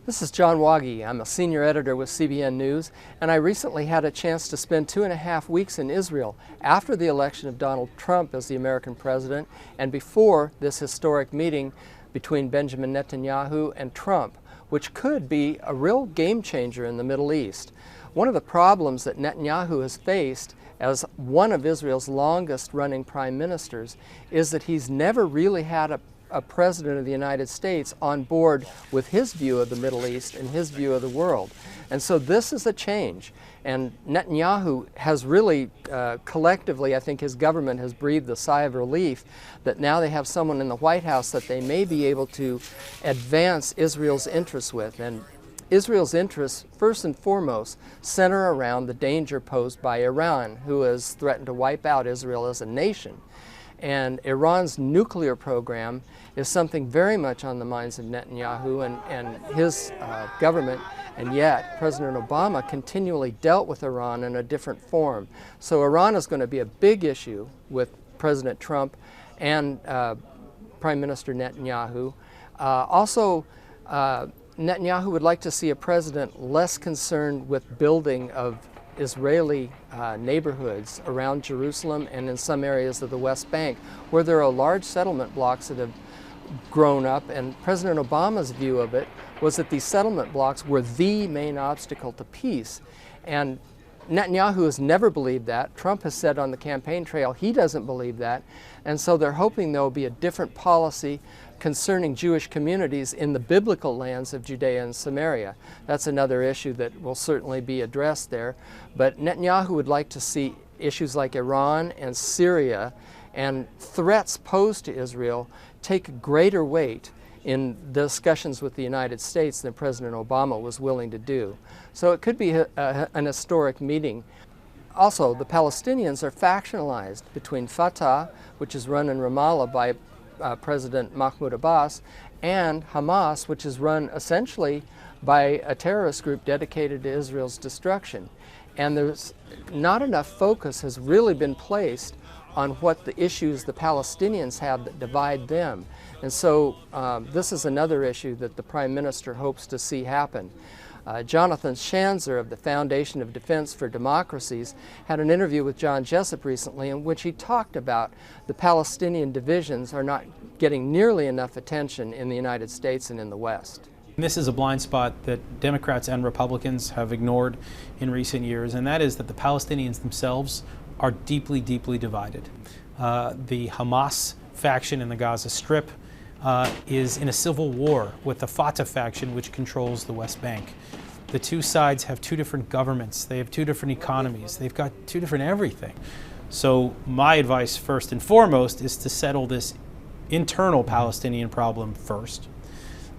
This is John Waage. I'm a senior editor with CBN News, and I recently had a chance to spend 2.5 weeks in Israel after the election of Donald Trump as the American president and before this historic meeting between Benjamin Netanyahu and Trump, which could be a real game changer in the Middle East. One of the problems that Netanyahu has faced as one of Israel's longest-running prime ministers is that he's never really had a president of the United States on board with his view of the Middle East and his view of the world. And so this is a change. And Netanyahu has really, collectively, I think his government has breathed a sigh of relief that now they have someone in the White House that they may be able to advance Israel's interests with. And Israel's interests, first and foremost, center around the danger posed by Iran, who has threatened to wipe out Israel as a nation. And Iran's nuclear program is something very much on the minds of Netanyahu and his government, and yet President Obama continually dealt with Iran in a different form. So Iran is going to be a big issue with President Trump and Prime Minister Netanyahu. Netanyahu would like to see a president less concerned with building of Israeli neighborhoods around Jerusalem and in some areas of the West Bank where there are large settlement blocks that have grown up, and President Obama's view of it was that these settlement blocks were the main obstacle to peace. And Netanyahu has never believed that. Trump has said on the campaign trail he doesn't believe that. And so they're hoping there will be a different policy concerning Jewish communities in the biblical lands of Judea and Samaria. That's another issue that will certainly be addressed there. But Netanyahu would like to see issues like Iran and Syria and threats posed to Israel take greater weight in discussions with the United States than President Obama was willing to do. So it could be an historic meeting. Also, the Palestinians are factionalized between Fatah, which is run in Ramallah by President Mahmoud Abbas, and Hamas, which is run essentially by a terrorist group dedicated to Israel's destruction. And there's not enough focus has really been placed on what the issues the Palestinians have that divide them. And so this is another issue that the Prime Minister hopes to see happen. Jonathan Schanzer of the Foundation of Defense for Democracies had an interview with John Jessup recently in which he talked about the Palestinian divisions are not getting nearly enough attention in the United States and in the West. This is a blind spot that Democrats and Republicans have ignored in recent years, and that is that the Palestinians themselves are deeply, deeply divided. The Hamas faction in the Gaza Strip is in a civil war with the Fatah faction, which controls the West Bank. The two sides have two different governments, they have two different economies, they've got two different everything. So my advice first and foremost is to settle this internal Palestinian problem first.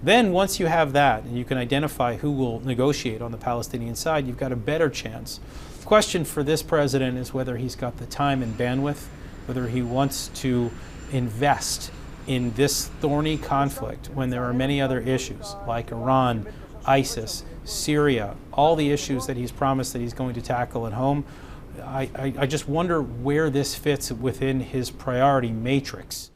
Then once you have that and you can identify who will negotiate on the Palestinian side, you've got a better chance. The question for this president is whether he's got the time and bandwidth, whether he wants to invest in this thorny conflict when there are many other issues like Iran, ISIS, Syria, all the issues that he's promised that he's going to tackle at home. I just wonder where this fits within his priority matrix.